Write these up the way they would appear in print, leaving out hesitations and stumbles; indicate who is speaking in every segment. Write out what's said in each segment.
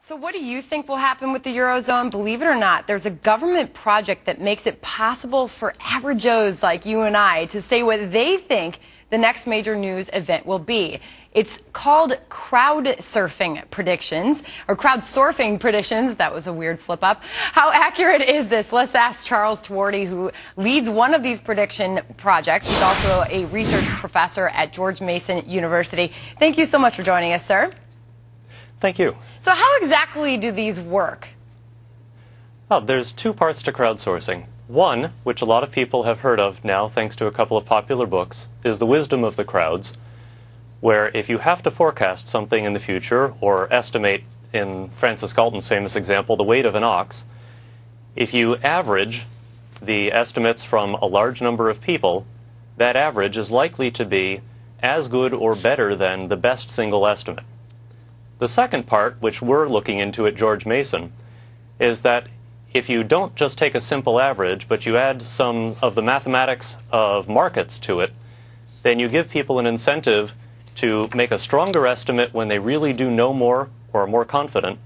Speaker 1: So what do you think will happen with the Eurozone? Believe it or not, there's a government project that makes it possible for average Joes like you and I to say what they think the next major news event will be. It's called crowdsurfing predictions. That was a weird slip up. How accurate is this? Let's ask Charles Twardy, who leads one of these prediction projects. He's also a research professor at George Mason University. Thank you so much for joining us, sir.
Speaker 2: Thank you.
Speaker 1: So how exactly do these work?
Speaker 2: Well, there's two parts to crowdsourcing. One, which a lot of people have heard of now thanks to a couple of popular books, is the wisdom of the crowds, where if you have to forecast something in the future or estimate, in Francis Galton's famous example, the weight of an ox, if you average the estimates from a large number of people, that average is likely to be as good or better than the best single estimate. The second part, which we're looking into at George Mason, is that if you don't just take a simple average, but you add some of the mathematics of markets to it, then you give people an incentive to make a stronger estimate when they really do know more or are more confident,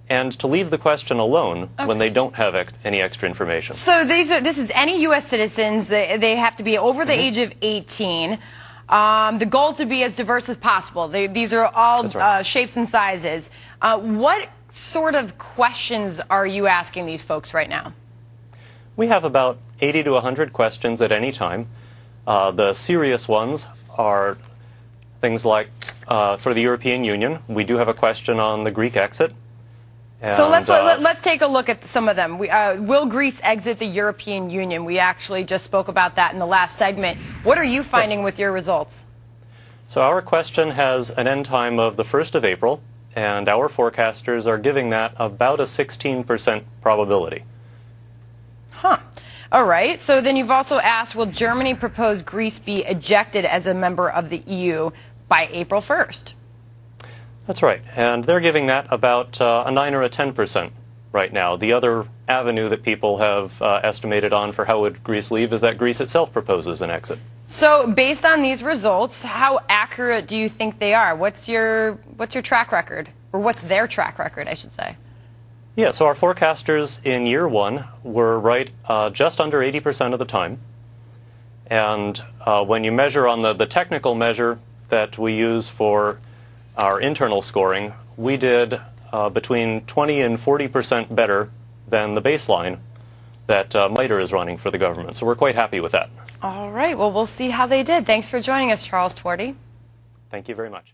Speaker 2: and to leave the question alone when they don't have any extra information.
Speaker 1: So this is any U.S. citizens. They have to be over the age of 18. The goal is to be as diverse as possible. These are all
Speaker 2: right.
Speaker 1: Shapes and sizes. What sort of questions are you asking these folks right now?
Speaker 2: We have about 80 to 100 questions at any time. The serious ones are things like, for the European Union, we do have a question on the Greek exit. And,
Speaker 1: so let's take a look at some of them. Will Greece exit the European Union? We actually just spoke about that in the last segment. What are you finding with your results?
Speaker 2: So our question has an end time of the 1st of April, and our forecasters are giving that about a 16% probability.
Speaker 1: Huh. All right. So then you've also asked, will Germany propose Greece be ejected as a member of the EU by April 1st?
Speaker 2: That's right, and they're giving that about a 9 or a 10% right now. The other avenue that people have estimated on for how would Greece leave is that Greece itself proposes an exit.
Speaker 1: So based on these results, how accurate do you think they are? What's your track record? Or what's their track record, I should say?
Speaker 2: Yeah, so our forecasters in year one were right just under 80% of the time. And when you measure on the technical measure that we use for our internal scoring, we did between 20 and 40% better than the baseline that MITRE is running for the government. So we're quite happy with that.
Speaker 1: All right. Well, we'll see how they did. Thanks for joining us, Charles Twardy.
Speaker 2: Thank you very much.